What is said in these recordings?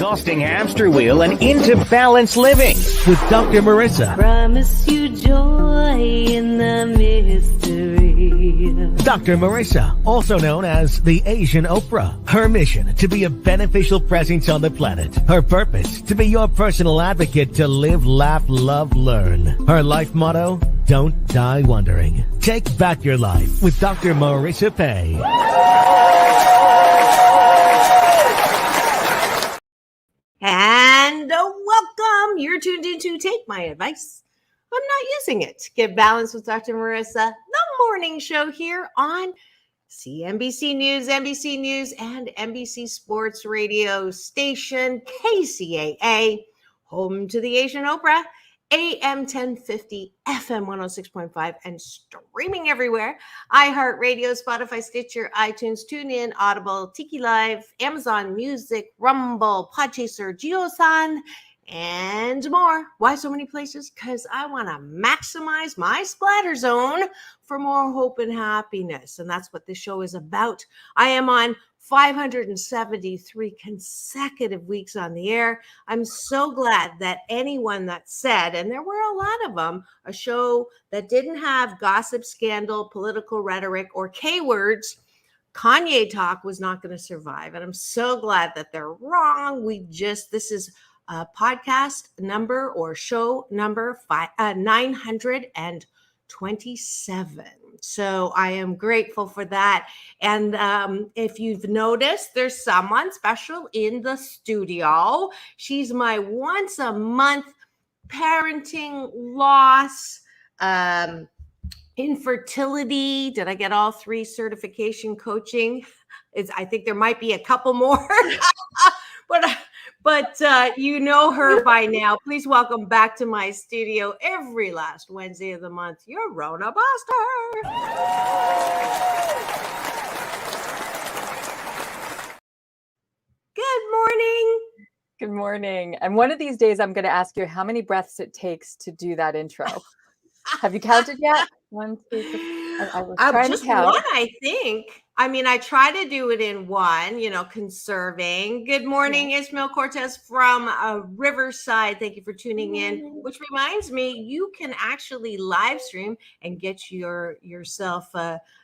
Exhausting hamster wheel and into balanced living with Dr. Marissa. Promise you joy in the mystery. Dr. Marissa, also known as the Asian Oprah. Her mission, to be a beneficial presence on the planet. Her purpose, to be your personal advocate to live, laugh, love, learn. Her life motto, don't die wondering. Take back your life with Dr. Marissa Pei. And welcome. You're tuned into Take My Advice. I'm not using it. Get Balance with Dr. Marissa, the morning show here on CNBC News, NBC News, and NBC Sports Radio station, KCAA, home to the Asian Oprah, AM 1050, FM 106.5, and streaming everywhere. iHeartRadio, Spotify, Stitcher, iTunes, TuneIn, Audible, Tiki Live, Amazon Music, Rumble, Podchaser, JioSan, and more. Why so many places? Because I want to maximize my splatter zone for more hope and happiness. And that's what this show is about. I am on 573 consecutive weeks on the air. I'm so glad that anyone that said, and there were a lot of them, a show that didn't have gossip, scandal, political rhetoric, or K-words, Kanye talk was not going to survive. And I'm so glad that they're wrong. This is podcast number or show number 927. So I am grateful for that. And if you've noticed, there's someone special in the studio. She's my once a month parenting loss, infertility. Did I get all 3 certification coaching? I think there might be a couple more, but you know her by now. Please welcome back to my studio every last Wednesday of the month, Yarona Boster. Good morning. Good morning. And one of these days, I'm going to ask you how many breaths it takes to do that intro. Have you counted yet? 1, 2, 3. I was trying just to count. one, I think. I mean, I try to do it in one, conserving. Good morning, Ismail Cortez from Riverside. Thank you for tuning in, which reminds me, you can actually live stream and get yourself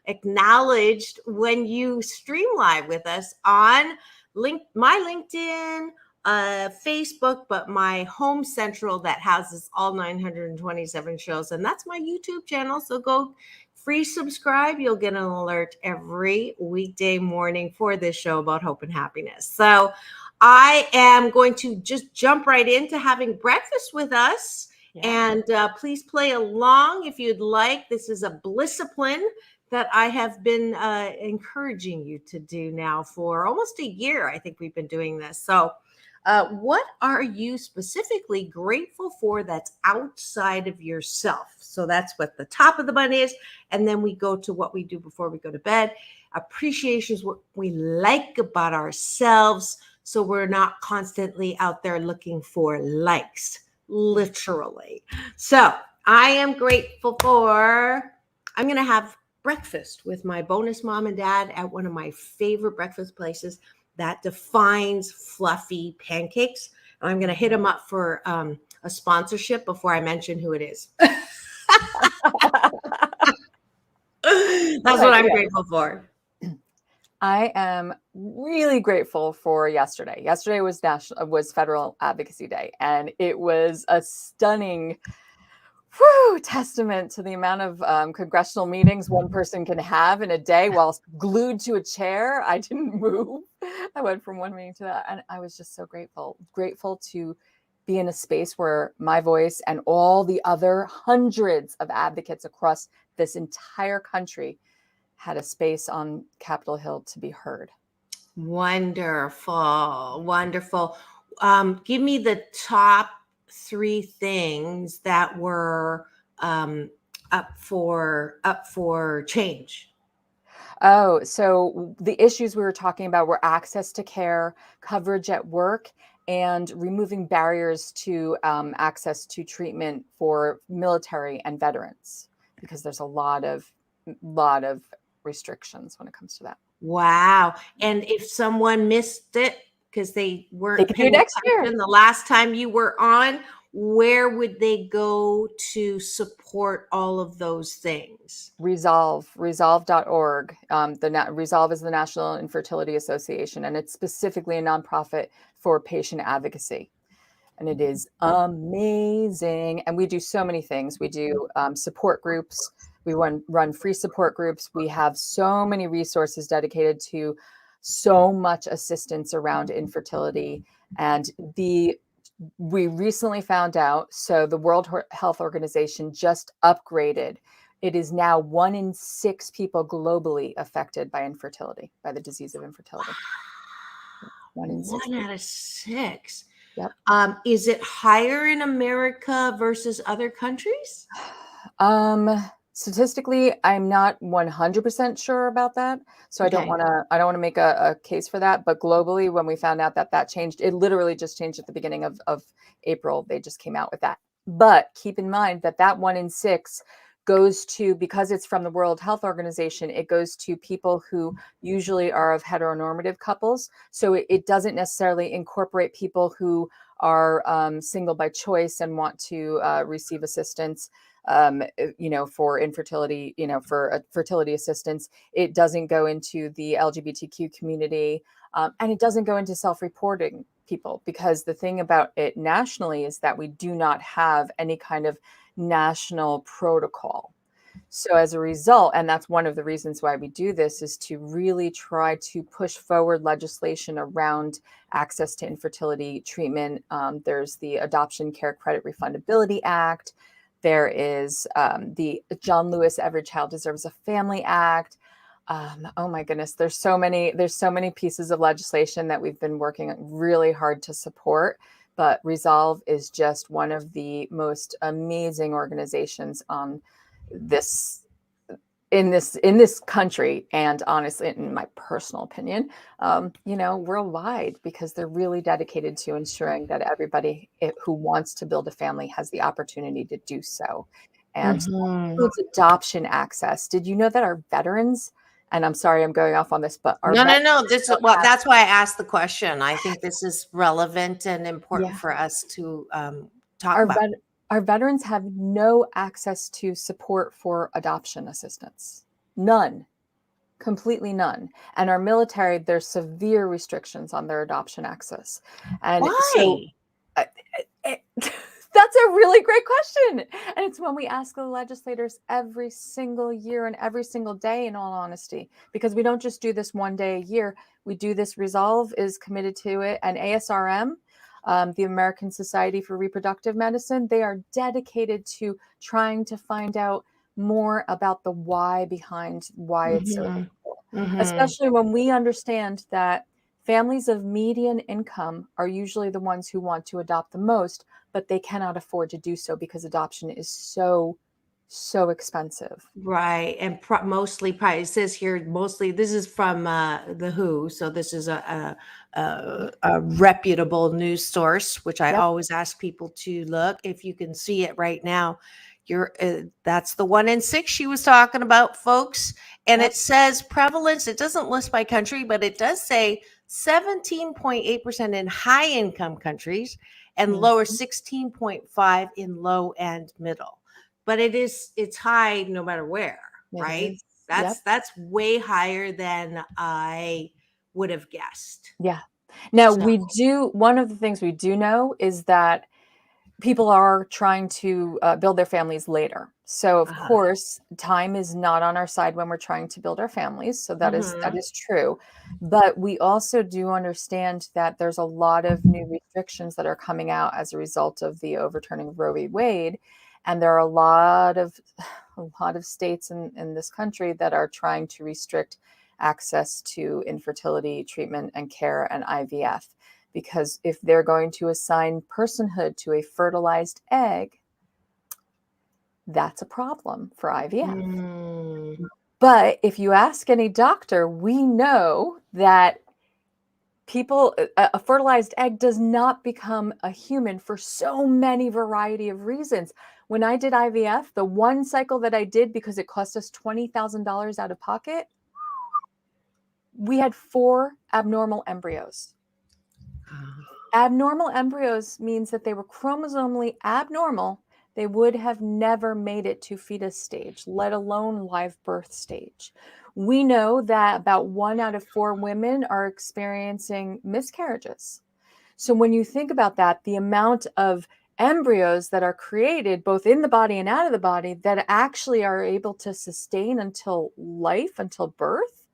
acknowledged when you stream live with us on my LinkedIn, Facebook, but my home central that houses all 927 shows. And that's my YouTube channel. So go free subscribe. You'll get an alert every weekday morning for this show about hope and happiness. So I am going to just jump right into having breakfast with us. Yeah. And please play along if you'd like. This is a blissipline that I have been encouraging you to do now for almost a year. I think we've been doing this. So what are you specifically grateful for that's outside of yourself? So that's what the top of the bun is. And then we go to what we do before we go to bed. Appreciation is what we like about ourselves. So we're not constantly out there looking for likes, literally. So I am grateful I'm going to have breakfast with my bonus mom and dad at one of my favorite breakfast places that defines fluffy pancakes. And I'm going to hit them up for a sponsorship before I mention who it is. That's what I'm grateful for. I am really grateful for yesterday. Yesterday was Federal Advocacy Day, and it was a stunning testament to the amount of congressional meetings one person can have in a day while glued to a chair. I didn't move. I went from one meeting to that, and I was just so grateful to be in a space where my voice and all the other hundreds of advocates across this entire country had a space on Capitol Hill to be heard. Wonderful. Give me the top 3 things that were up for change. Oh, so the issues we were talking about were access to care, coverage at work, and removing barriers to access to treatment for military and veterans, because there's a lot of restrictions when it comes to that. Wow. And if someone missed it, because they They weren't could do paying next year. attention the last time you were on, where would they go to support all of those things? Resolve.org. Resolve is the National Infertility Association, and it's specifically a nonprofit for patient advocacy. And it is amazing. And we do so many things. We do support groups. We run free support groups. We have so many resources dedicated to so much assistance around infertility. And we recently found out, so the World Health Organization just upgraded. It is now 1 in 6 people globally affected by infertility, by the disease of infertility. 1 in 6. 1 out of 6. Yep. Is it higher in America versus other countries? Statistically, I'm not 100% sure about that. So I don't want to make a case for that. But globally, when we found out that changed, it literally just changed at the beginning of April. They just came out with that. But keep in mind that 1 in 6 goes to, because it's from the World Health Organization, it goes to people who usually are of heteronormative couples. So it doesn't necessarily incorporate people who are single by choice and want to receive assistance, for infertility, for fertility assistance. It doesn't go into the LGBTQ community, and it doesn't go into self-reporting people, because the thing about it nationally is that we do not have any kind of national protocol. So as a result, and that's one of the reasons why we do this, is to really try to push forward legislation around access to infertility treatment. There's the Adoption Care Credit Refundability Act. There is the John Lewis Every Child Deserves a Family Act. Oh my goodness, there's so many pieces of legislation that we've been working really hard to support. But Resolve is just one of the most amazing organizations on this in this country, and honestly, in my personal opinion, worldwide, because they're really dedicated to ensuring that everybody who wants to build a family has the opportunity to do so. And includes adoption access. Did you know that our veterans, and I'm sorry I'm going off on this, but No. This is that's why I asked the question. I think this is relevant and important for us to talk about. Our veterans have no access to support for adoption assistance. None. Completely none. And our military, there's severe restrictions on their adoption access. And why? So, that's a really great question. And it's one we ask the legislators every single year and every single day, in all honesty, because we don't just do this one day a year. We do this. Resolve is committed to it. And ASRM, the American Society for Reproductive Medicine, they are dedicated to trying to find out more about the why behind why it's so difficult. Especially when we understand that families of median income are usually the ones who want to adopt the most, but they cannot afford to do so because adoption is so expensive. Right. And mostly, probably it says here, mostly, this is from the WHO. So this is a reputable news source, which I always ask people to look. If you can see it right now, that's the 1 in 6 she was talking about, folks. And it says prevalence. It doesn't list by country, but it does say 17.8% in high income countries and lower 16.5 in low and middle. But it's high no matter where, right? That's way higher than I would have guessed. Yeah. Now one of the things we do know is that people are trying to build their families later. So of course, time is not on our side when we're trying to build our families. So that is true. But we also do understand that there's a lot of new restrictions that are coming out as a result of the overturning of Roe v. Wade. And there are a lot of states in this country that are trying to restrict access to infertility treatment and care and IVF. Because if they're going to assign personhood to a fertilized egg, that's a problem for IVF. But if you ask any doctor, we know that a fertilized egg does not become a human for so many variety of reasons. When I did IVF, the one cycle that I did, because it cost us $20,000 out of pocket, we had 4 abnormal embryos. Abnormal embryos means that they were chromosomally abnormal. They would have never made it to fetus stage, let alone live birth stage. We know that about 1 out of 4 women are experiencing miscarriages. So when you think about that, the amount of embryos that are created both in the body and out of the body that actually are able to sustain until life, until birth,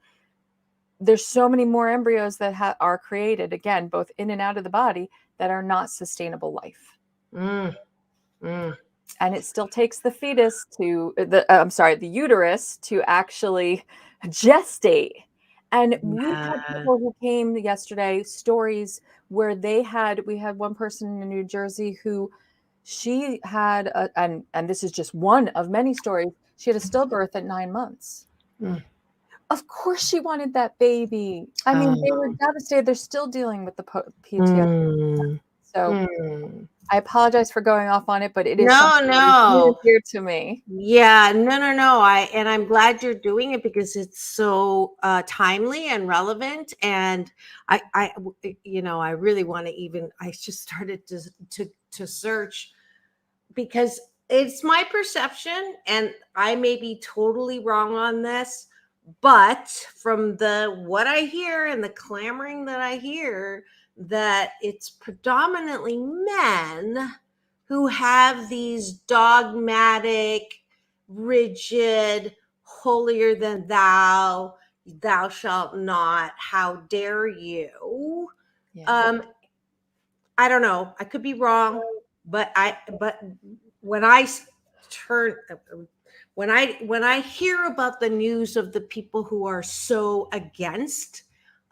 there's so many more embryos that are created, again, both in and out of the body, that are not sustainable life. And it still takes the fetus to the uterus to actually gestate. And we had people who came yesterday, stories where we had one person in New Jersey who she had and this is just one of many stories, she had a stillbirth at 9 months. Of course she wanted that baby. I mean, they were devastated. They're still dealing with the PTSD. So I apologize for going off on it, but it is something that is near and dear to me. Yeah, no. And I'm glad you're doing it because it's so timely and relevant. And I really want to I just started to search because it's my perception, and I may be totally wrong on this, but from what I hear and the clamoring that I hear, that it's predominantly men who have these dogmatic, rigid, holier than thou shalt not, how dare you. Yeah. I don't know, I could be wrong, but when I turn when I hear about the news of the people who are so against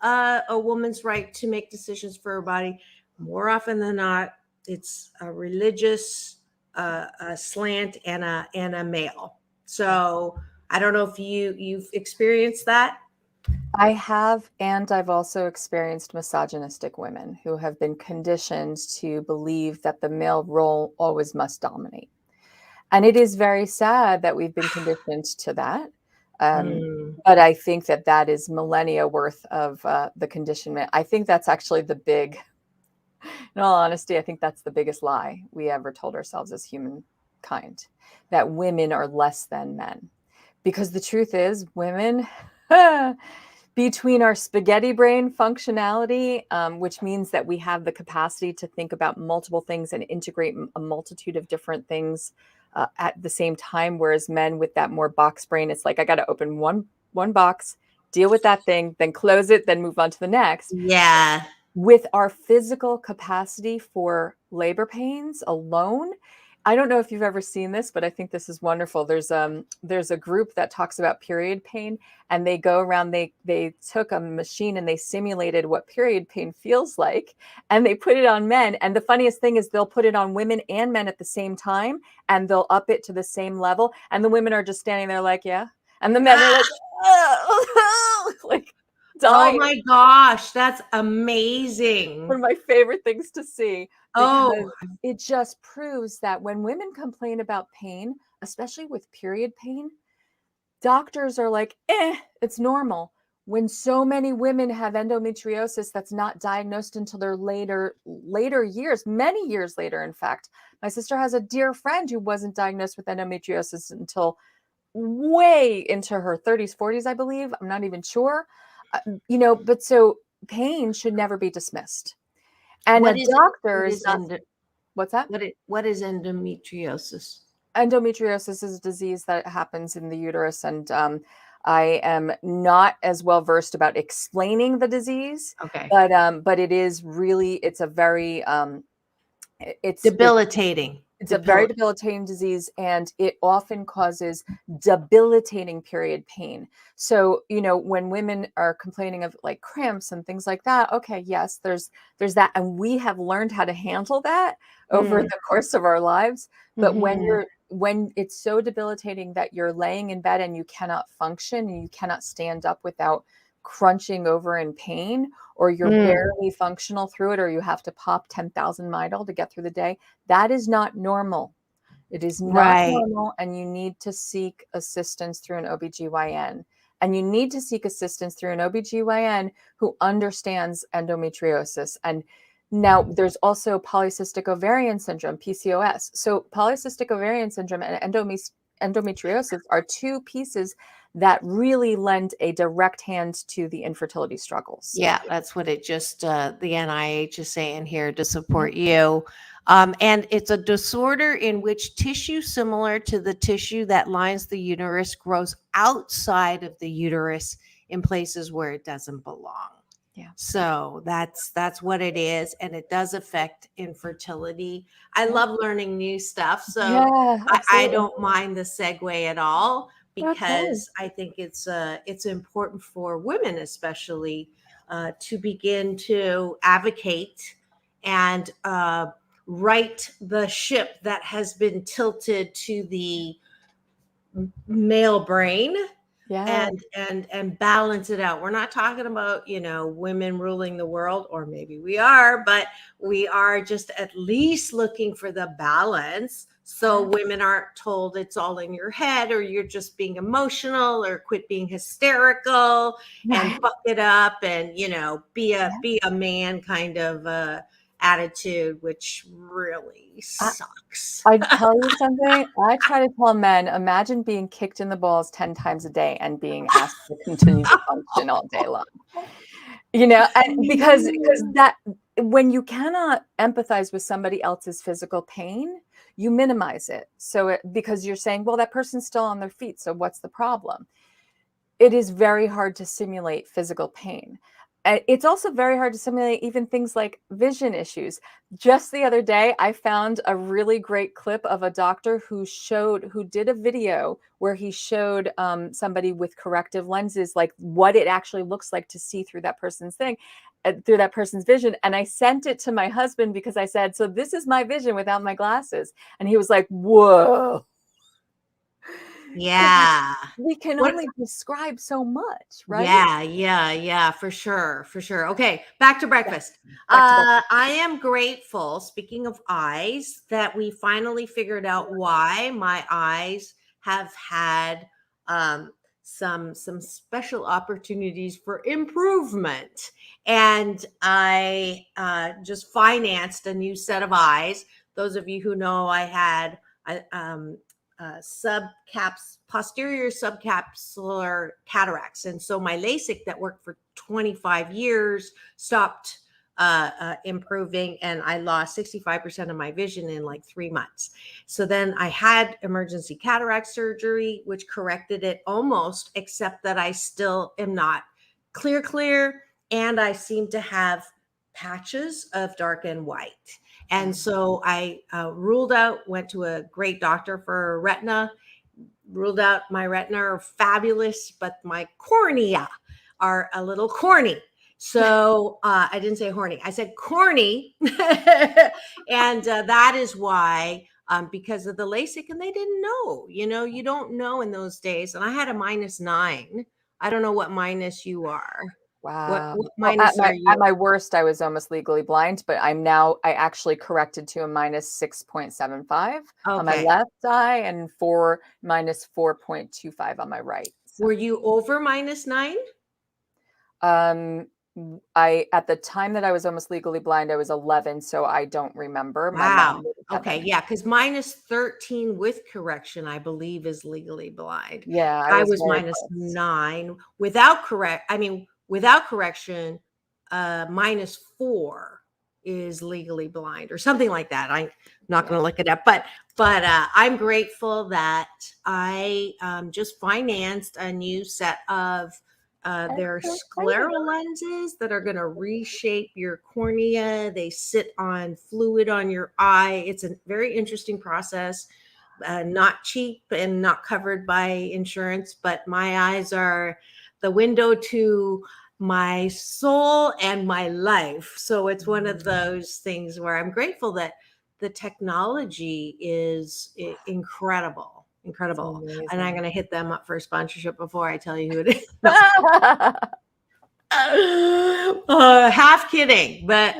a woman's right to make decisions for her body, more often than not, it's a religious a slant and a male. So I don't know if you've experienced that. I have, and I've also experienced misogynistic women who have been conditioned to believe that the male role always must dominate. And it is very sad that we've been conditioned to that. But I think that is millennia worth of the conditionment. I think that's actually in all honesty, I think that's the biggest lie we ever told ourselves as humankind, that women are less than men. Because the truth is, women, between our spaghetti brain functionality, which means that we have the capacity to think about multiple things and integrate a multitude of different things at the same time, whereas men with that more box brain, it's like, I got to open one box, deal with that thing, then close it, then move on to the next. Yeah. With our physical capacity for labor pains alone, I don't know if you've ever seen this, but I think this is wonderful. There's a group that talks about period pain, and they go around, they took a machine and they simulated what period pain feels like, and they put it on men. And the funniest thing is they'll put it on women and men at the same time, and they'll up it to the same level. And the women are just standing there like, yeah. And the men are like, like dying. Oh my gosh, that's amazing. One of my favorite things to see. Because it just proves that when women complain about pain, especially with period pain, doctors are like, it's normal. When so many women have endometriosis that's not diagnosed until their later years, many years later, in fact. My sister has a dear friend who wasn't diagnosed with endometriosis until way into her 30s, 40s, I believe. I'm not even sure. But so pain should never be dismissed. And a doctor is not. What's that? What is endometriosis? Endometriosis is a disease that happens in the uterus, and I am not as well versed about explaining the disease. Okay. But it is really, it's a very it's debilitating. It's a very debilitating disease, and it often causes debilitating period pain. So, when women are complaining of like cramps and things like that, okay, yes, there's that. And we have learned how to handle that over the course of our lives. But when it's so debilitating that you're laying in bed and you cannot function and you cannot stand up without crunching over in pain, or you're barely functional through it, or you have to pop 10,000 Midol to get through the day, that is not normal. It is not normal, and you need to seek assistance through an OBGYN. And you need to seek assistance through an OBGYN who understands endometriosis. And Now, there's also polycystic ovarian syndrome, PCOS. So polycystic ovarian syndrome and endometriosis are two pieces that really lend a direct hand to the infertility struggles. Yeah, that's what it just, the NIH is saying here to support you. And it's a disorder in which tissue similar to the tissue that lines the uterus grows outside of the uterus in places where it doesn't belong. Yeah. So that's what it is, and it does affect infertility. I love learning new stuff, so Yeah, I absolutely. don't mind the segue at all Okay. because I think it's important for women, especially, to begin to advocate and right the ship that has been tilted to the male brain Yeah. and balance it out. We're not talking about, women ruling the world, or maybe we are, but we are just at least looking for the balance. So women aren't told it's all in your head, or you're just being emotional, or quit being hysterical and Right. fuck it up and, be a man kind of attitude, which really sucks. I tell you something, I try to tell men, imagine being kicked in the balls 10 times a day and being asked to continue to function all day long. And because that, when you cannot empathize with somebody else's physical pain, you minimize it. So because you're saying, well, that person's still on their feet, so what's the problem? It is very hard to simulate physical pain. It's also very hard to simulate even things like vision issues. Just the other day, I found a really great clip of a doctor who did a video where he showed somebody with corrective lenses, like what it actually looks like to see through that person's through that person's vision. And I sent it to my husband because I said, so this is my vision without my glasses. And he was like, whoa. Yeah. We can only describe so much, right? Yeah, for sure. Okay, back to breakfast. Back to breakfast. I am grateful, speaking of eyes, that we finally figured out why my eyes have had some special opportunities for improvement. And I just financed a new set of eyes. Those of you who know, I had posterior subcapsular cataracts, and so my LASIK that worked for 25 years stopped improving, and I lost 65% of my vision in like 3 months. So then I had emergency cataract surgery, which corrected it almost, except that I still am not clear, and I seem to have patches of dark and white. And so I went to a great doctor for retina, ruled out my retina are fabulous, but my cornea are a little corny. So I didn't say horny, I said corny. And that is why, because of the LASIK, and they didn't know, you don't know in those days. And I had a -9. I don't know what minus you are. Wow. What Well, minus are you? at my worst, I was almost legally blind, but I actually corrected to a -6.75 on my Okay. left eye and -4.25 on my right. So, Were you over -9? at the time that I was almost legally blind, I was 11, so I don't remember. My Wow. mom would have Okay. been. Yeah. Because -13 with correction, I believe, is legally blind. Yeah, I I was was very close. -9 without correction, -4 is legally blind or something like that. I'm not going to look it up, but I'm grateful that I just financed a new set of their so exciting. scleral lenses that are going to reshape your cornea. They sit on fluid on your eye. It's a very interesting process, not cheap and not covered by insurance, but my eyes are the window to my soul and my life. So it's one of those things where I'm grateful that the technology is incredible. And I'm Amazing. going to hit them up for a sponsorship before I tell you who it is. Half kidding, but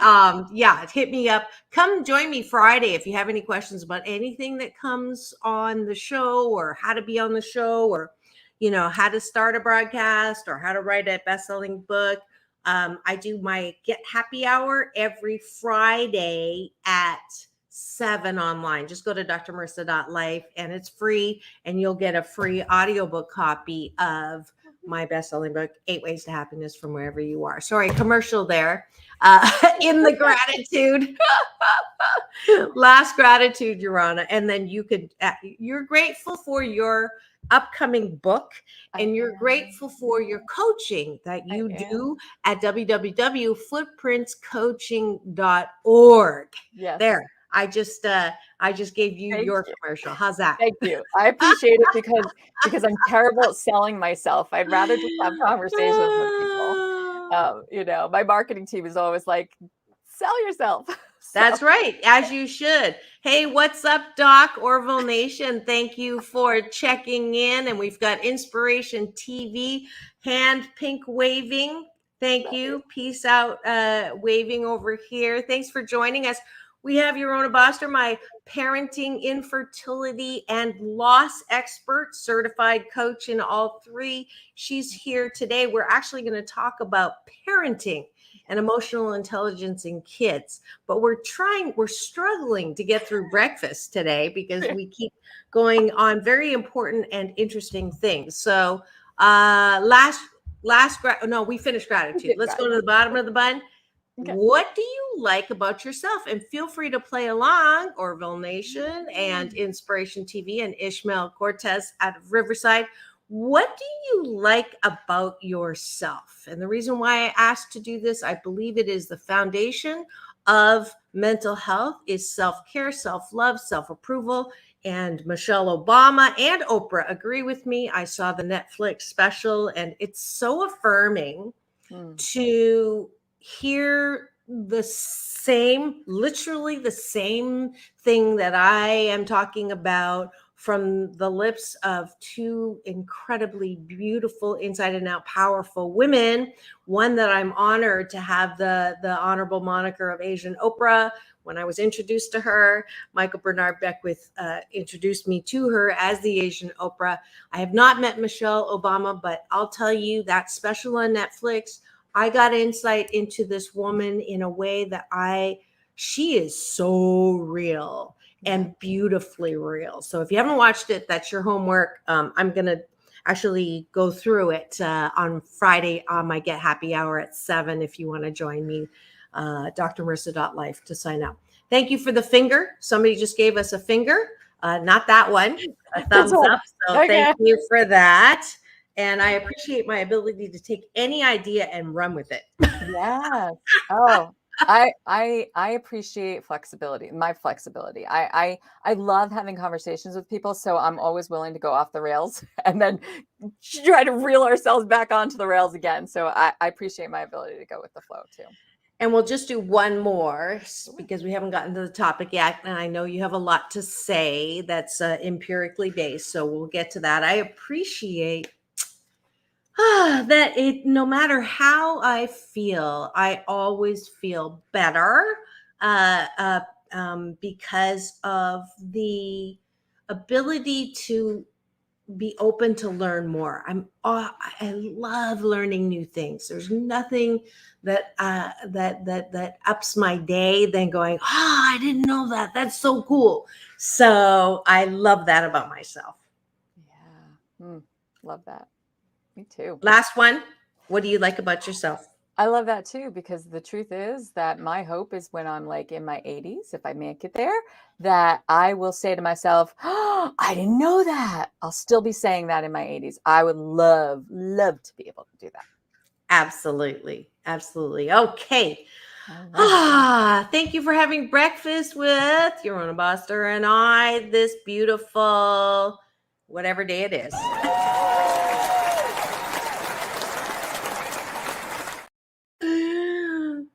yeah, hit me up. Come join me Friday if you have any questions about anything that comes on the show, or how to be on the show, or how to start a broadcast, or how to write a best-selling book. I do my Get Happy Hour every Friday at 7 online. Just go to drmarissa.life and it's free, and you'll get a free audiobook copy of my best-selling book, 8 Ways to Happiness from Wherever You Are. Sorry, commercial there. In the gratitude. Last gratitude, Yarona. And then you're grateful for your upcoming book, and you're grateful for your coaching that you do at www.footprintscoaching.org. Yes. There. I just gave you your commercial. How's that? Thank you. I appreciate it because I'm terrible at selling myself. I'd rather just have conversations with people. You know, my marketing team is always like, sell yourself. That's right, as you should. Hey, what's up, Doc, Orville Nation? Thank you for checking in. And we've got Inspiration TV, hand pink waving. Thank you. Peace out, waving over here. Thanks for joining us. We have Yarona Boster, my parenting, infertility, and loss expert, certified coach in all three. She's here today. We're actually going to talk about parenting and emotional intelligence in kids, but we're struggling to get through breakfast today because we keep going on very important and interesting things. So we finished gratitude. Let's go to the bottom of the button. Okay. What do you like about yourself? And feel free to play along, Orville Nation and Inspiration TV and Ishmael Cortez out of Riverside. What do you like about yourself? And the reason why I asked to do this, I believe it is the foundation of mental health, is self-care, self-love, self-approval. And Michelle Obama and Oprah agree with me. I saw the Netflix special, and it's so affirming to hear literally the same thing that I am talking about from the lips of two incredibly beautiful, inside and out, powerful women. One that I'm honored to have the honorable moniker of Asian Oprah. When I was introduced to her, Michael Bernard Beckwith introduced me to her as the Asian Oprah. I have not met Michelle Obama, but I'll tell you that special on Netflix, I got insight into this woman in a way that she is so real and beautifully real. So if you haven't watched it, that's your homework. I'm going to actually go through it on Friday on my Get Happy Hour at 7 if you want to join me, drmarissa.life to sign up. Thank you for the finger. Somebody just gave us a finger, not that one, a thumbs up. So thank you for that. And I appreciate my ability to take any idea and run with it. Yes. Oh, I appreciate flexibility, my flexibility. I love having conversations with people. So I'm always willing to go off the rails and then try to reel ourselves back onto the rails again. So I appreciate my ability to go with the flow too. And we'll just do one more because we haven't gotten to the topic yet. And I know you have a lot to say that's empirically based. So we'll get to that. I appreciate that no matter how I feel, I always feel better because of the ability to be open to learn more. I love learning new things. There's nothing that ups my day than going, I didn't know that. That's so cool. So I love that about myself. Yeah, love that. Me too. Last one. What do you like about yourself? I love that too, because the truth is that my hope is when I'm like in my 80s, if I make it there, that I will say to myself, I didn't know that. I'll still be saying that in my 80s. I would love to be able to do that. Absolutely. Absolutely. Okay. Thank you for having breakfast with Yarona Boster and I this beautiful, whatever day it is.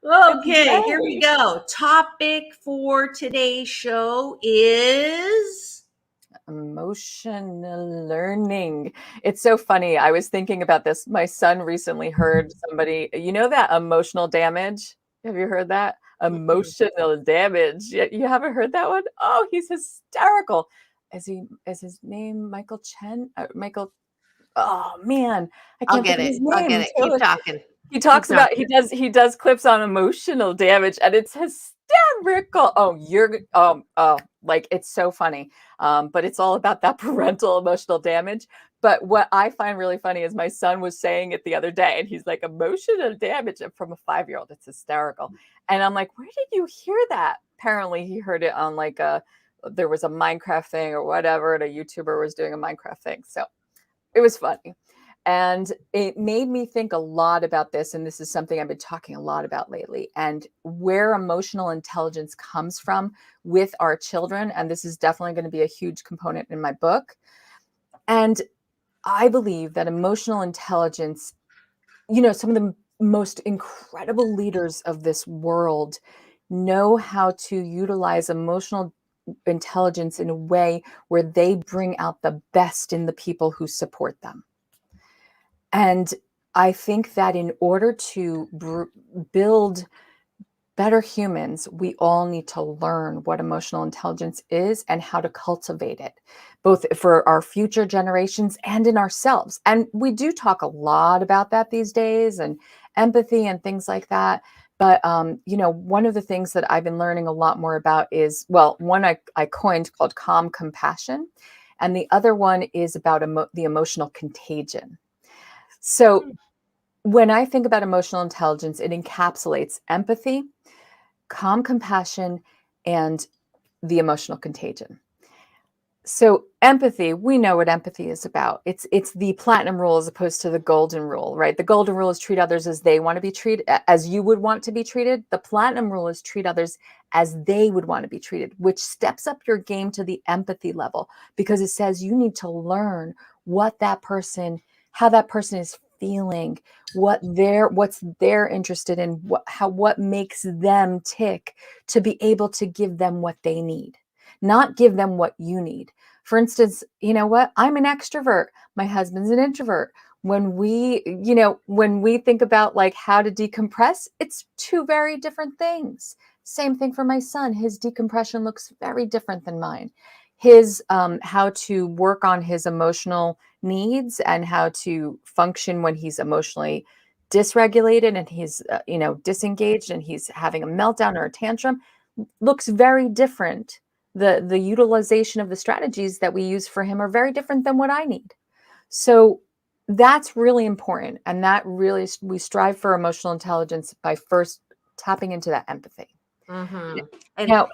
Okay, here we go. Topic for today's show is emotional learning. It's so funny. I was thinking about this. My son recently heard somebody, you know, that emotional damage. Have you heard that? Emotional damage. You haven't heard that one? Oh, he's hysterical. Is his name Michael Chen? Michael. Oh man, I can't get it. I'll get it. Keep talking. He talks not about he does clips on emotional damage, and it's hysterical. Oh, like it's so funny. But it's all about that parental emotional damage. But what I find really funny is my son was saying it the other day, and he's like, emotional damage from a 5-year-old. It's hysterical. And I'm like, where did you hear that? Apparently he heard it on like there was a Minecraft thing or whatever, and a YouTuber was doing a Minecraft thing. So it was funny. And it made me think a lot about this. And this is something I've been talking a lot about lately, and where emotional intelligence comes from with our children. And this is definitely going to be a huge component in my book. And I believe that emotional intelligence, some of the most incredible leaders of this world know how to utilize emotional intelligence in a way where they bring out the best in the people who support them. And I think that in order to build better humans, we all need to learn what emotional intelligence is and how to cultivate it, both for our future generations and in ourselves. And we do talk a lot about that these days, and empathy and things like that. But, one of the things that I've been learning a lot more about is, well, one I coined called calm compassion. And the other one is about the emotional contagion. So when I think about emotional intelligence, it encapsulates empathy, calm compassion, and the emotional contagion. So empathy, we know what empathy is about. It's the platinum rule as opposed to the golden rule, right? The golden rule is treat others as they want to be treated, as you would want to be treated. The platinum rule is treat others as they would want to be treated, which steps up your game to the empathy level, because it says you need to learn how that person is feeling, what's they're interested in, what makes them tick, to be able to give them what they need, not give them what you need. For instance, I'm an extrovert. My husband's an introvert. When we think about like how to decompress, it's two very different things. Same thing for my son. His decompression looks very different than mine. His how to work on his emotional needs and how to function when he's emotionally dysregulated and he's disengaged and he's having a meltdown or a tantrum looks very different. The utilization of the strategies that we use for him are very different than what I need. So that's really important. And that really, we strive for emotional intelligence by first tapping into that empathy. Mm-hmm. Now,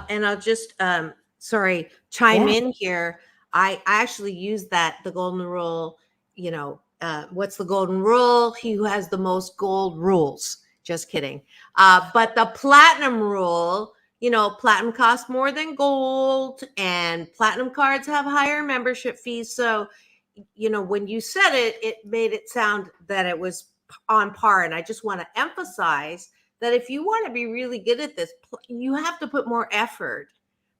I'll just chime in here. I actually use the golden rule. What's the golden rule? He who has the most gold rules. Just kidding. But the platinum rule, platinum costs more than gold, and platinum cards have higher membership fees. So, when you said it, it made it sound that it was on par. And I just want to emphasize that if you want to be really good at this, you have to put more effort.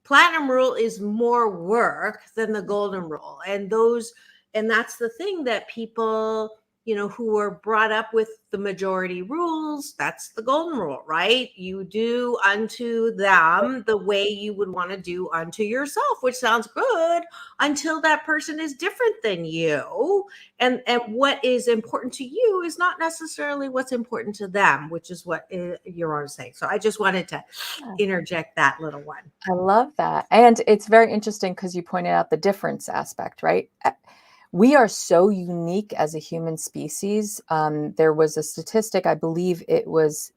Platinum rule is more work than the golden rule. And that's the thing that people, who are brought up with the majority rules, that's the golden rule, right? You do unto them the way you would want to do unto yourself, which sounds good until that person is different than you. And what is important to you is not necessarily what's important to them, which is what you're saying. So I just wanted to interject that little one. I love that. And it's very interesting because you pointed out the difference aspect, right? We are so unique as a human species. There was a statistic, I believe it was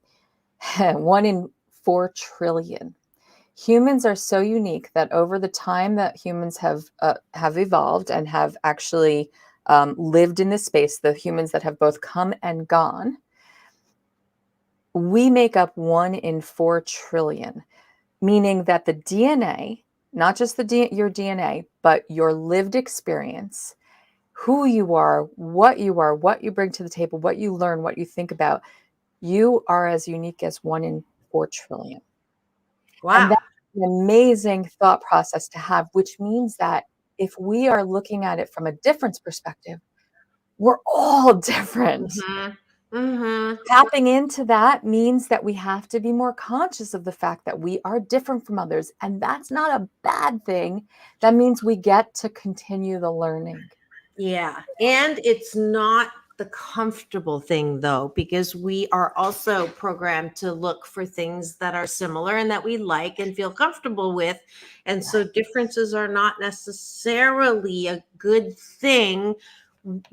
1 in 4 trillion. Humans are so unique that over the time that humans have evolved and have actually lived in this space, the humans that have both come and gone, we make up 1 in 4 trillion, meaning that the DNA, not just your DNA, but your lived experience, who you are, what you bring to the table, what you learn, what you think about, you are as unique as 1 in 4 trillion. Wow. And that's an amazing thought process to have, which means that if we are looking at it from a difference perspective, we're all different. Mm-hmm. Mm-hmm. Tapping into that means that we have to be more conscious of the fact that we are different from others. And that's not a bad thing. That means we get to continue the learning. Yeah. And it's not the comfortable thing, though, because we are also programmed to look for things that are similar and that we like and feel comfortable with. And so differences are not necessarily a good thing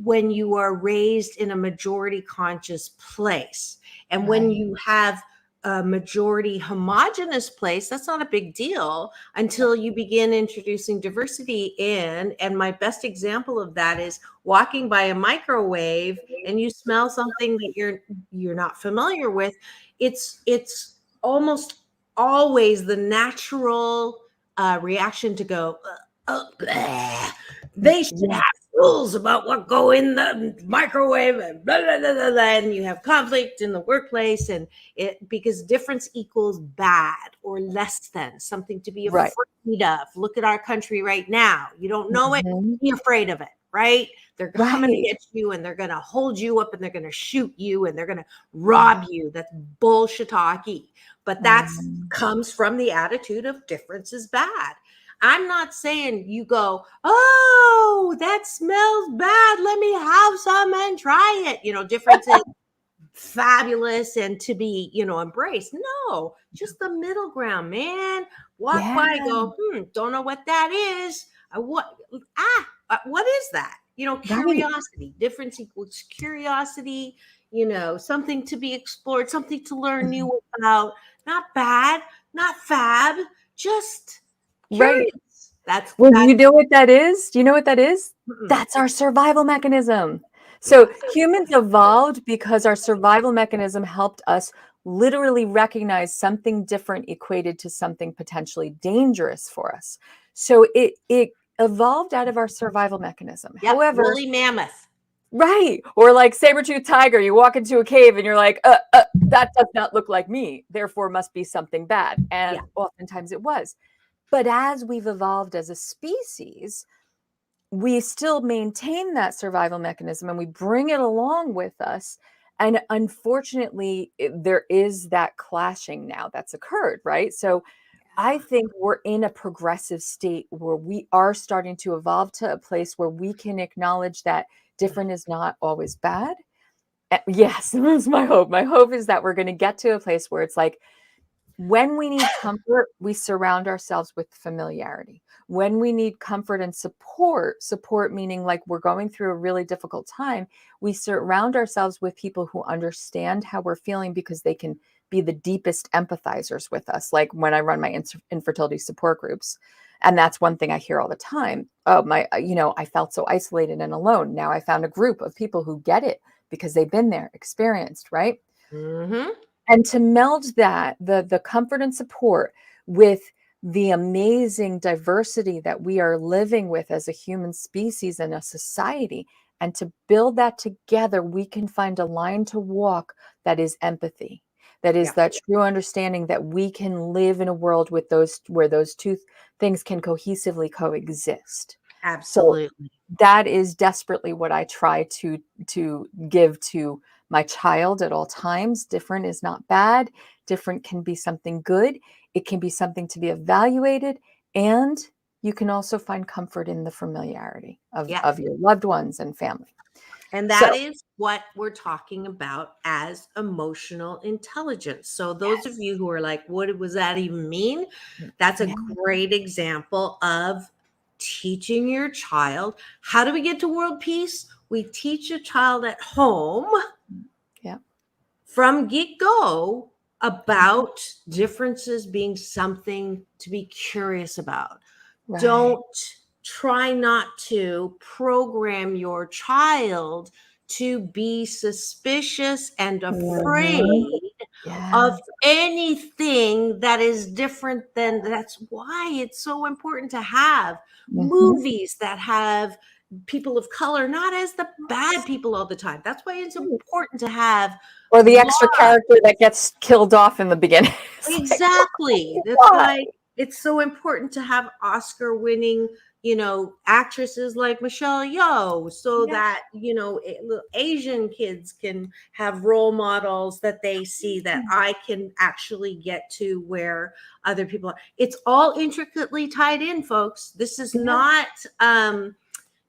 when you are raised in a majority conscious place. And when you have a majority homogenous place, that's not a big deal until you begin introducing diversity in. And my best example of that is walking by a microwave and you smell something that you're not familiar with. It's almost always the natural reaction to go, bleh. They should have rules about what go in the microwave and blah, blah, blah, blah, blah, and you have conflict in the workplace, and it because difference equals bad or less than, something to be afraid of. Look at our country right now. You don't know it, be afraid of it, right? They're coming to get you, and they're going to hold you up, and they're going to shoot you, and they're going to rob you. That's bullshit-talky. But that comes from the attitude of difference is bad. I'm not saying you go, oh, that smells bad, let me have some and try it. Difference is fabulous and to be, embraced. No, just the middle ground, man. Walk by, go, don't know what that is. What is that? Curiosity. Difference equals curiosity, something to be explored, something to learn new about. Not bad, not fab, just curious. That's you know what that is? Do you know what that is? That's our survival mechanism. So humans evolved because our survival mechanism helped us literally recognize something different equated to something potentially dangerous for us. So it evolved out of our survival mechanism. However, woolly mammoth. Right. Or like saber-toothed tiger, you walk into a cave and you're like, that does not look like me, therefore must be something bad. And oftentimes it was. But as we've evolved as a species, we still maintain that survival mechanism and we bring it along with us. And unfortunately, there is that clashing now that's occurred, right? So I think we're in a progressive state where we are starting to evolve to a place where we can acknowledge that different is not always bad. Yes, that's my hope. My hope is that we're going to get to a place where it's like, when we need comfort, we surround ourselves with familiarity. When we need comfort and support meaning like we're going through a really difficult time, we surround ourselves with people who understand how we're feeling because they can be the deepest empathizers with us. Like when I run my infertility support groups, and that's one thing I hear all the time. Oh, I felt so isolated and alone. Now I found a group of people who get it because they've been there, experienced, right? Mm-hmm. And to meld that, the comfort and support with the amazing diversity that we are living with as a human species and a society, and to build that together, we can find a line to walk that is empathy, that is that true understanding that we can live in a world with where those two things can cohesively coexist. Absolutely. So that is desperately what I try to give to my child at all times. Different is not bad. Different can be something good. It can be something to be evaluated. And you can also find comfort in the familiarity of your loved ones and family. And that is what we're talking about as emotional intelligence. So those of you who are like, what does that even mean? That's a great example of teaching your child. How do we get to world peace? We teach a child at home from get-go about differences being something to be curious about. Right. Don't try not to program your child to be suspicious and afraid of anything that is different than. That's why it's so important to have movies that have people of color, not as the bad people all the time. That's why it's important to have. Or the extra character that gets killed off in the beginning. Exactly. That's why it's so important to have Oscar-winning, actresses like Michelle Yeoh, so that, Asian kids can have role models that they see that I can actually get to where other people are. It's all intricately tied in, folks. This is not,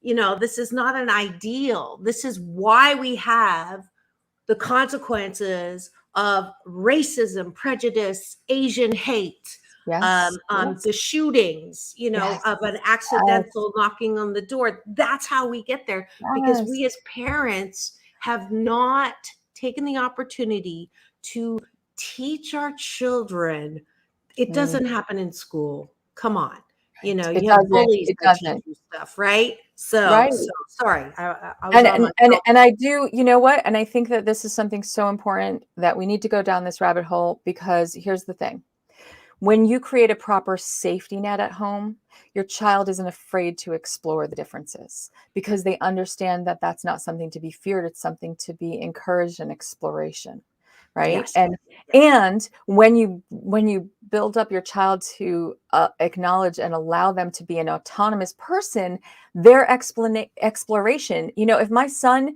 this is not an ideal. This is why we have the consequences of racism, prejudice, Asian hate, Yes. the shootings, Yes. of an accidental knocking on the door. That's how we get there, because Yes. we as parents have not taken the opportunity to teach our children. It doesn't happen in school. Come on. You It have doesn't. bullies It that teach doesn't. you stuff, right? So, Right. sorry. I was on my And I do, you know what? And I think that this is something so important that we need to go down this rabbit hole, because here's the thing. When you create a proper safety net at home, your child isn't afraid to explore the differences, because they understand that that's not something to be feared. It's something to be encouraged in exploration. Right. Yes. And when you build up your child to acknowledge and allow them to be an autonomous person, their exploration, if my son,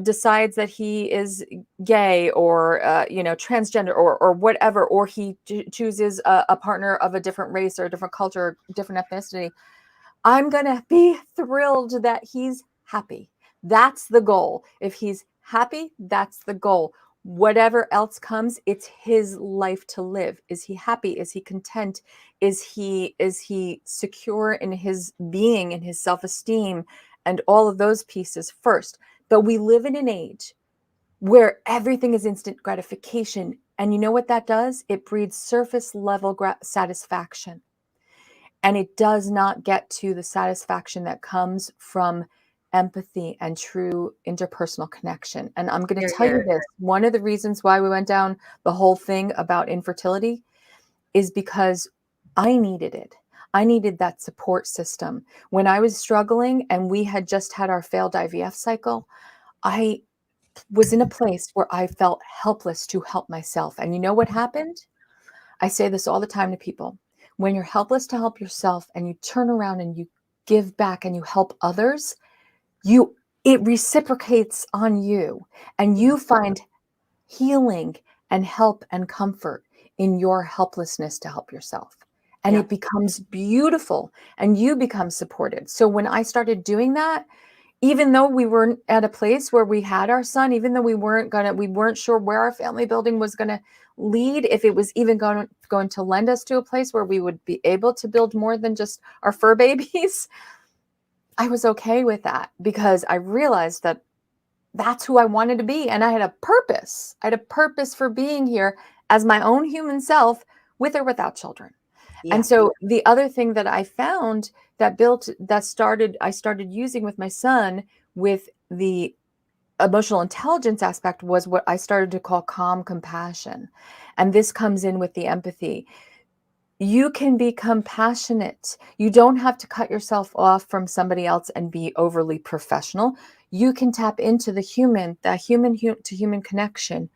decides that he is gay or, transgender or whatever, or he chooses a partner of a different race or a different culture, different ethnicity, I'm going to be thrilled that he's happy. That's the goal. If he's happy, that's the goal. Whatever else comes, it's his life to live. Is he happy? Is he content? Is he secure in his being and his self-esteem and all of those pieces first? But we live in an age where everything is instant gratification. And you know what that does? It breeds surface level satisfaction. And it does not get to the satisfaction that comes from empathy and true interpersonal connection. And I'm going to tell you this. One of the reasons why we went down the whole thing about infertility is because I needed it. I needed that support system. When I was struggling and we had just had our failed IVF cycle, I was in a place where I felt helpless to help myself. And you know what happened? I say this all the time to people. When you're helpless to help yourself and you turn around and you give back and you help others, it reciprocates on you, and you find healing and help and comfort in your helplessness to help yourself. And it becomes beautiful and you become supported. So when I started doing that, even though we weren't at a place where we had our son, even though we weren't sure where our family building was going to lead, if it was even going to lend us to a place where we would be able to build more than just our fur babies, I was okay with that, because I realized that that's who I wanted to be. And I had a purpose. I had a purpose for being here as my own human self, with or without children. Yeah. And so the other thing that I found I started using with my son with the emotional intelligence aspect was what I started to call calm compassion. And this comes in with the empathy. You can be compassionate. You don't have to cut yourself off from somebody else and be overly professional. You can tap into the human to human connection,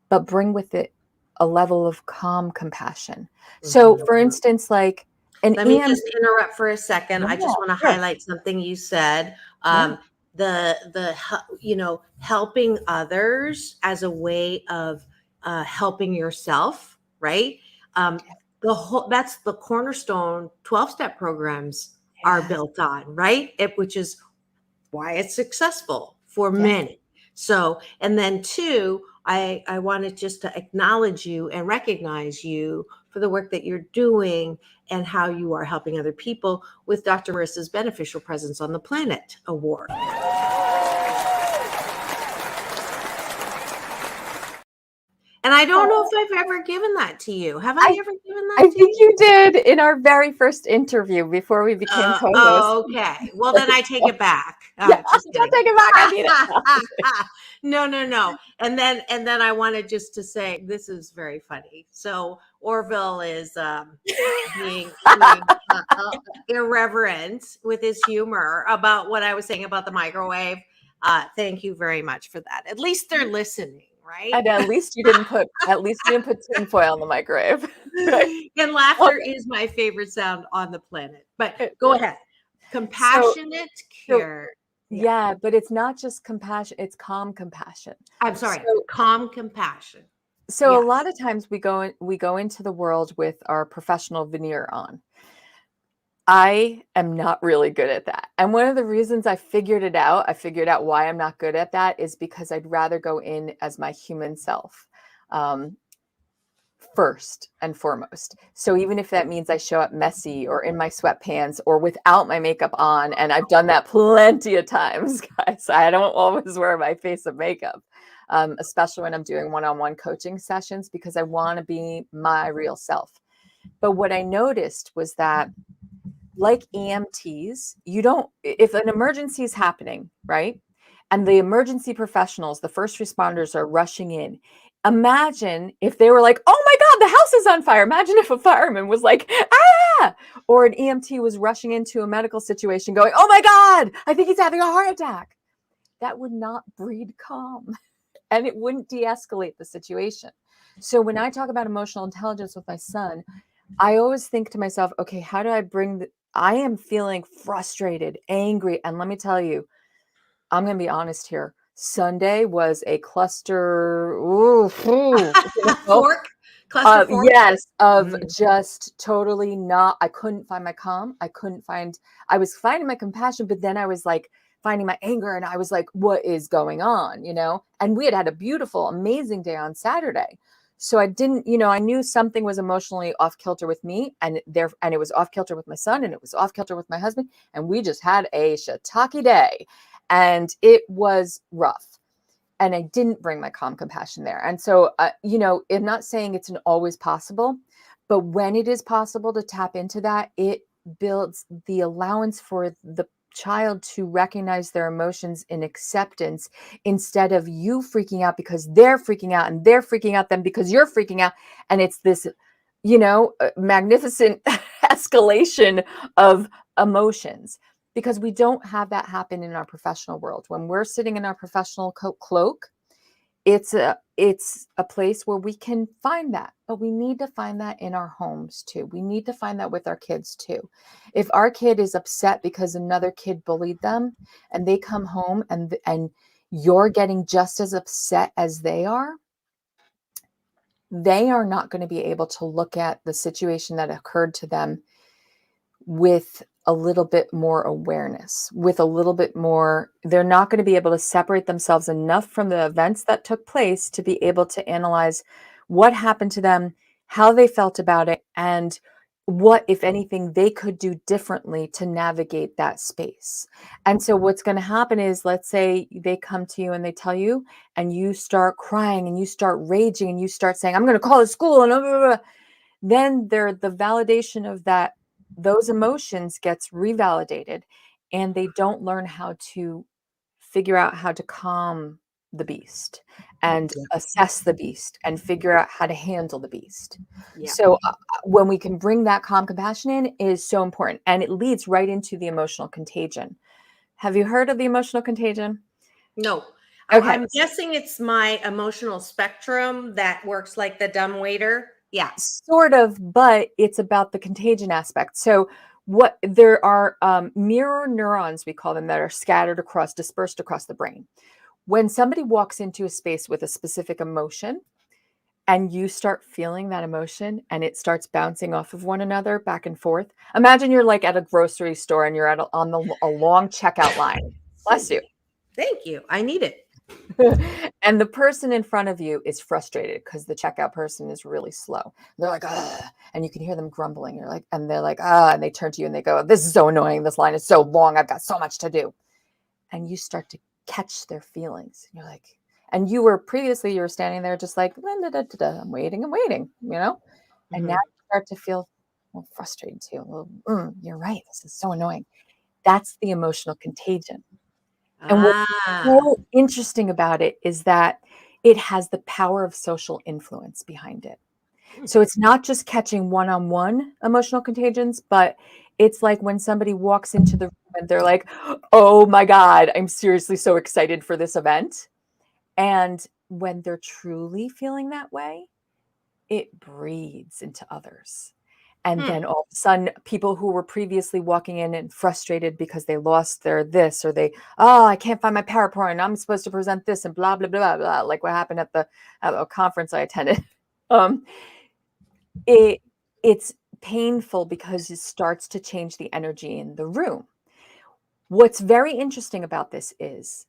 but bring with it a level of calm compassion. So for instance, like let me just interrupt for a second. I just want to highlight something you said. Helping others as a way of helping yourself, right? That's the cornerstone 12-step programs are built on, right? Which is why it's successful for many. So, and then two, I wanted just to acknowledge you and recognize you for the work that you're doing and how you are helping other people with Dr. Marissa's Beneficial Presence on the Planet Award. And I don't know if I've ever given that to you. Have I ever given that to you? I think you did in our very first interview before we became co-hosts. Oh, okay. Well, then I take it back. Don't take it back. I need it. No. And then I wanted just to say, this is very funny. So Orville is being irreverent with his humor about what I was saying about the microwave. Thank you very much for that. At least they're listening. Right? And at least you didn't put tinfoil on the microwave. And laughter is my favorite sound on the planet. But go ahead. Compassionate care. Yeah, but it's not just compassion, it's calm compassion. I'm sorry, calm compassion. So a lot of times we go into the world with our professional veneer on. I am not really good at that. And one of the reasons I figured out why I'm not good at that is because I'd rather go in as my human self. First and foremost. So even if that means I show up messy or in my sweatpants or without my makeup on, and I've done that plenty of times, guys, I don't always wear my face of makeup, especially when I'm doing one-on-one coaching sessions, because I want to be my real self. But what I noticed was that, like EMTs, if an emergency is happening, right? And the emergency professionals, the first responders are rushing in. Imagine if they were like, oh my God, the house is on fire. Imagine if a fireman was like, ah, or an EMT was rushing into a medical situation going, oh my God, I think he's having a heart attack. That would not breed calm and it wouldn't de-escalate the situation. So when I talk about emotional intelligence with my son, I always think to myself, okay, how do I I am feeling frustrated, angry. And let me tell you, I'm going to be honest here. Sunday was a cluster. Fork? Cluster fork? Yes, of just totally not. I couldn't find my calm. I was finding my compassion, but then I was like finding my anger and I was like, what is going on? And we had a beautiful, amazing day on Saturday. So I didn't, I knew something was emotionally off kilter with me and it was off kilter with my son and it was off kilter with my husband. And we just had a shiitake day and it was rough. And I didn't bring my calm compassion there. And so, I'm not saying it's always possible, but when it is possible to tap into that, it builds the allowance for the child to recognize their emotions in acceptance instead of you freaking out because they're freaking out and they're freaking out then because you're freaking out. And it's this, magnificent escalation of emotions. Because we don't have that happen in our professional world. When we're sitting in our professional cloak, it's a place where we can find that, but we need to find that in our homes too. We need to find that with our kids too. If our kid is upset because another kid bullied them and they come home and you're getting just as upset as they are not going to be able to look at the situation that occurred to them with a little bit more awareness, with a little bit more, they're not going to be able to separate themselves enough from the events that took place to be able to analyze what happened to them, how they felt about it, and what, if anything, they could do differently to navigate that space. And so what's going to happen is, let's say they come to you and they tell you, and you start crying and you start raging and you start saying, I'm going to call the school, and blah, blah, blah. Then the validation of that, those emotions gets revalidated and they don't learn how to figure out how to calm the beast and assess the beast and figure out how to handle the beast. Yeah. So when we can bring that calm compassion in is so important, and it leads right into the emotional contagion. Have you heard of the emotional contagion? No. Okay. I'm guessing it's my emotional spectrum that works like the dumbwaiter. Yeah. Sort of, but it's about the contagion aspect. So there are mirror neurons, we call them, that are dispersed across the brain. When somebody walks into a space with a specific emotion and you start feeling that emotion and it starts bouncing off of one another back and forth. Imagine you're like at a grocery store and you're on a long checkout line. Bless you. Thank you. I need it. And the person in front of you is frustrated because the checkout person is really slow. They're like, ugh, and you can hear them grumbling. And they're like, and they turn to you and they go, this is so annoying. This line is so long. I've got so much to do. And you start to catch their feelings. You're like, and you were standing there just like, I'm waiting, And now you start to feel frustrated too. You're right. This is so annoying. That's the emotional contagion. And what's so interesting about it is that it has the power of social influence behind it. So it's not just catching one-on-one emotional contagions, but it's like when somebody walks into the room and they're like, oh my God, I'm seriously so excited for this event. And when they're truly feeling that way, it breeds into others. And then all of a sudden, people who were previously walking in and frustrated because they lost their this, or I can't find my PowerPoint, I'm supposed to present this and blah, blah, blah, blah, like what happened at a conference I attended. It's painful because it starts to change the energy in the room. What's very interesting about this is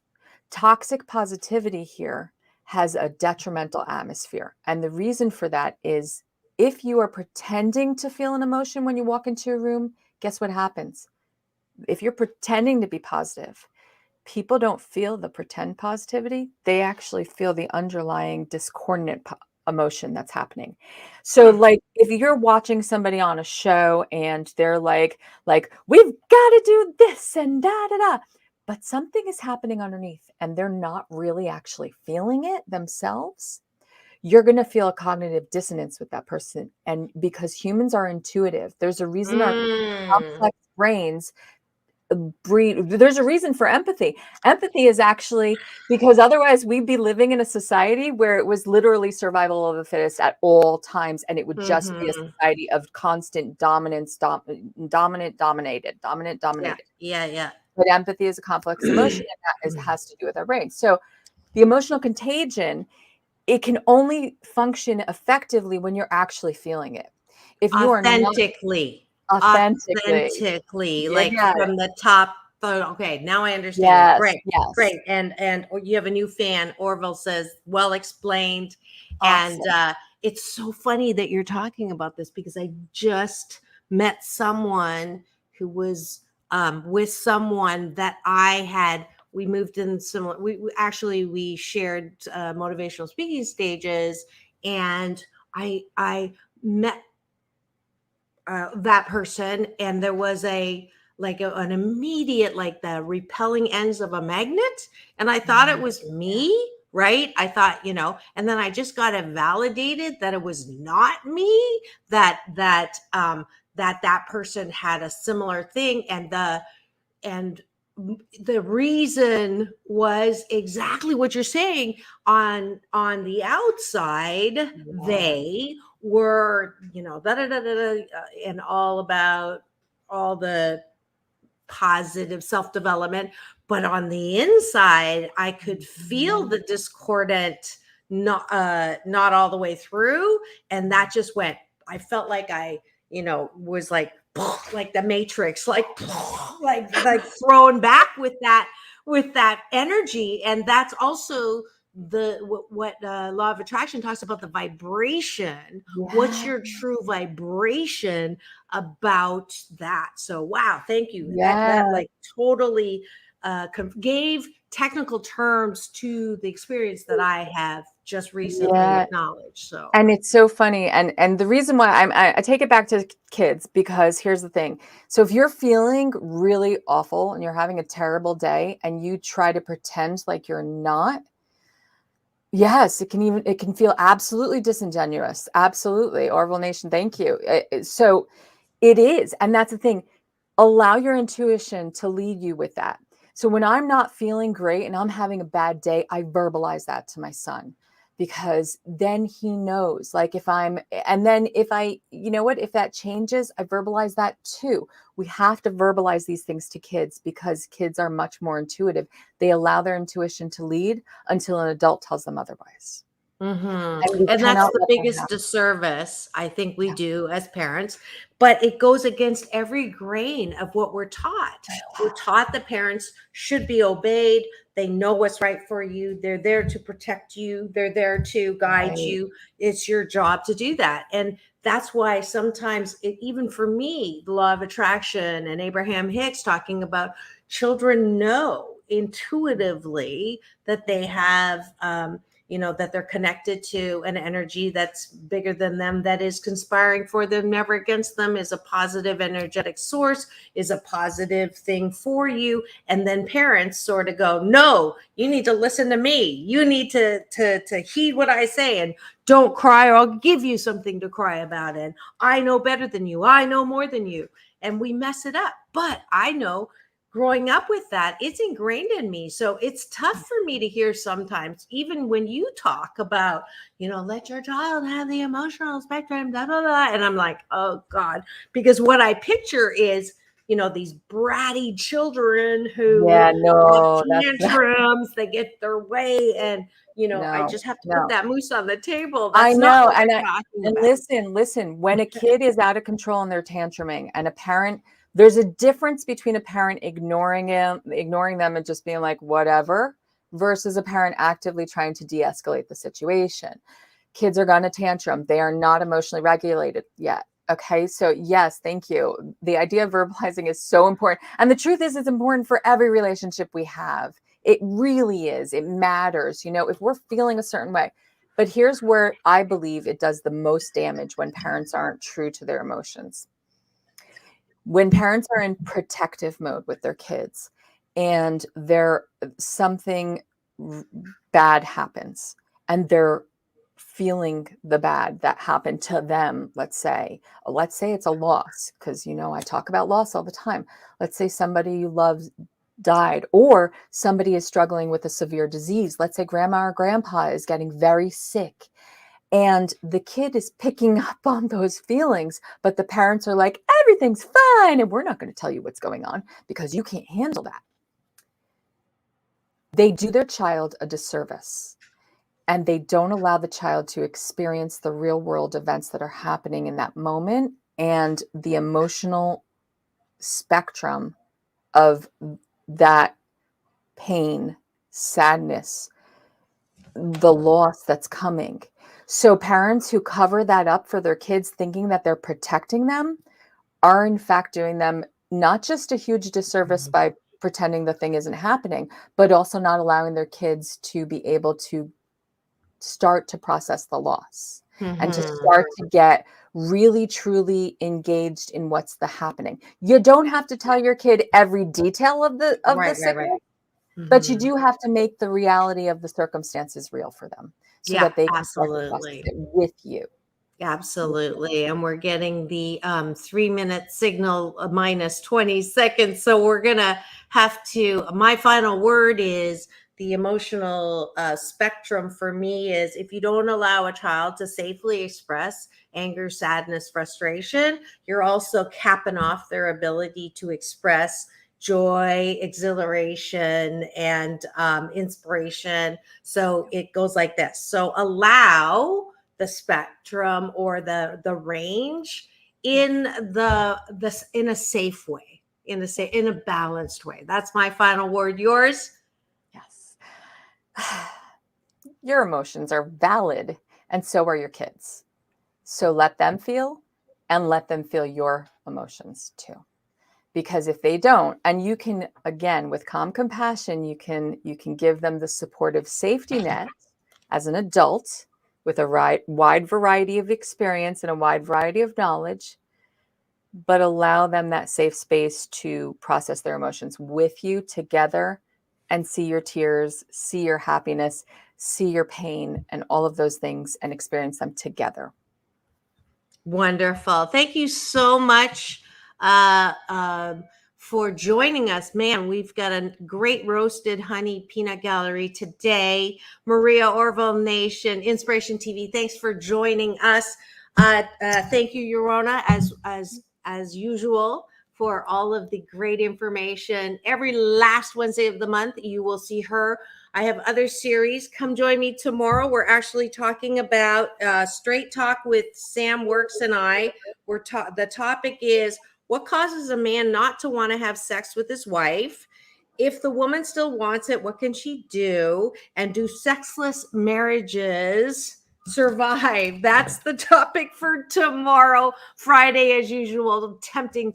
toxic positivity here has a detrimental atmosphere. And the reason for that is if you are pretending to feel an emotion when you walk into a room, guess what happens? If you're pretending to be positive, people don't feel the pretend positivity. They actually feel the underlying discordant emotion that's happening. So like if you're watching somebody on a show and they're like, we've got to do this and da da da, but something is happening underneath and they're not really actually feeling it themselves, you're going to feel a cognitive dissonance with that person. And because humans are intuitive, there's a reason our complex brains there's a reason for empathy. Empathy is actually because otherwise we'd be living in a society where it was literally survival of the fittest at all times, and it would just be a society of constant dominance, dominant, dominated. Yeah. But empathy is a complex emotion, and that has to do with our brain. So the emotional contagion, it can only function effectively when you're actually feeling it. If you are not Authentically, like from the top. Okay, now I understand. Great. And you have a new fan. Orville says, well explained. Awesome. And it's so funny that you're talking about this because I just met someone who was with someone that we moved in similar, we shared motivational speaking stages, and I met that person, and there was an immediate, like the repelling ends of a magnet, and I thought it was me, right? I thought, and then I just got it validated that it was not me, that person had a similar thing, and the reason was exactly what you're saying. On the outside, they were, and all about all the positive self-development, but on the inside, I could feel the discordant, not all the way through, and that just went. I felt like I, was like the Matrix, like thrown back with that energy. And that's also what law of attraction talks about, the vibration. What's your true vibration about that? So wow, thank you. That like totally gave technical terms to the experience that I have just recently acknowledged. So, and it's so funny, and the reason why I take it back to kids, because here's the thing. So if you're feeling really awful and you're having a terrible day and you try to pretend like you're not, yes, it can feel absolutely disingenuous. Absolutely. Orville Nation, thank you. So it is, and that's the thing. Allow your intuition to lead you with that. So when I'm not feeling great and I'm having a bad day, I verbalize that to my son, because then he knows, like if that changes, I verbalize that too. We have to verbalize these things to kids because kids are much more intuitive. They allow their intuition to lead until an adult tells them otherwise. And that's the biggest disservice I think we do as parents, but it goes against every grain of what we're taught. We're taught that parents should be obeyed. They know what's right for you. They're there to protect you. They're there to guide you. It's your job to do that. And that's why sometimes, even for me, the law of attraction and Abraham Hicks talking about children know intuitively that they have, that they're connected to an energy that's bigger than them, that is conspiring for them, never against them, is a positive energetic source, is a positive thing for you. And then parents sort of go, no, you need to listen to me. You need to heed what I say, and don't cry or I'll give you something to cry about. And I know better than you. I know more than you. And we mess it up. But I know, growing up with that, it's ingrained in me. So it's tough for me to hear sometimes, even when you talk about, let your child have the emotional spectrum, blah, blah, blah. And I'm like, oh God, because what I picture is, these bratty children who Yeah, no, have that's tantrums, they get their way, and I no, just have to no. put that moose on the table. I That's not know, what we're talking and about. listen, when a kid is out of control and they're tantruming, and a parent, there's a difference between a parent ignoring them and just being like, whatever, versus a parent actively trying to de-escalate the situation. Kids are going to tantrum. They are not emotionally regulated yet. Okay. So yes, thank you. The idea of verbalizing is so important. And the truth is, it's important for every relationship we have. It really is. It matters, if we're feeling a certain way. But here's where I believe it does the most damage: when parents aren't true to their emotions. When parents are in protective mode with their kids and something bad happens and they're feeling the bad that happened to them, let's say it's a loss, because I talk about loss all the time. Let's say somebody you love died, or somebody is struggling with a severe disease. Let's say grandma or grandpa is getting very sick, and the kid is picking up on those feelings, but the parents are like, everything's fine, and we're not going to tell you what's going on because you can't handle that. They do their child a disservice, and they don't allow the child to experience the real world events that are happening in that moment, and the emotional spectrum of that pain, sadness, the loss that's coming. So parents who cover that up for their kids, thinking that they're protecting them, are in fact doing them not just a huge disservice by pretending the thing isn't happening, but also not allowing their kids to be able to start to process the loss and to start to get really truly engaged in what's the happening. You don't have to tell your kid every detail of the sickness, but you do have to make the reality of the circumstances real for them so Yeah, that they can start to process absolutely. it with you. Absolutely. And we're getting the 3-minute signal minus 20 seconds. So we're going to have to, my final word is the emotional spectrum for me is, if you don't allow a child to safely express anger, sadness, frustration, you're also capping off their ability to express joy, exhilaration, and inspiration. So it goes like this. So allow the spectrum or the range in in a safe way, in a balanced way. That's my final word. Yours? Yes. Your emotions are valid, and so are your kids. So let them feel, and let them feel your emotions too. Because if they don't, and you can, again, with calm compassion, you can give them the supportive safety net as an adult with a wide variety of experience and a wide variety of knowledge, but allow them that safe space to process their emotions with you together and see your tears, see your happiness, see your pain, and all of those things, and experience them together. Wonderful. Thank you so much for joining us. Man, we've got a great roasted honey peanut gallery today. Maria Orville Nation, Inspiration TV, thanks for joining us. Thank you, Yarona, as usual, for all of the great information. Every last Wednesday of the month, you will see her. I have other series. Come join me tomorrow. We're actually talking about Straight Talk with Sam Works and I. The topic is, what causes a man not to want to have sex with his wife? If the woman still wants it, what can she do? And do sexless marriages survive? That's the topic for tomorrow. Friday, as usual, tempting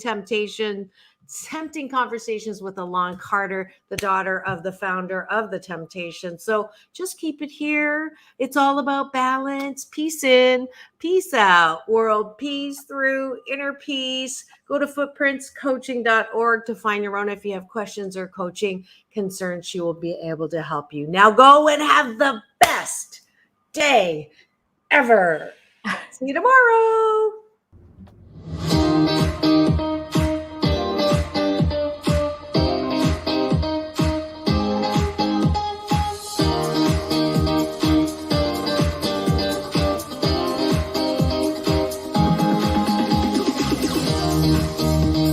conversations with Alon Carter, the daughter of the founder of The Temptation. So just keep it here. It's all about balance. Peace in, peace out. World peace through inner peace. Go to footprintscoaching.org to find Yarona. If you have questions or coaching concerns, she will be able to help you. Now go and have the best day ever. See you tomorrow.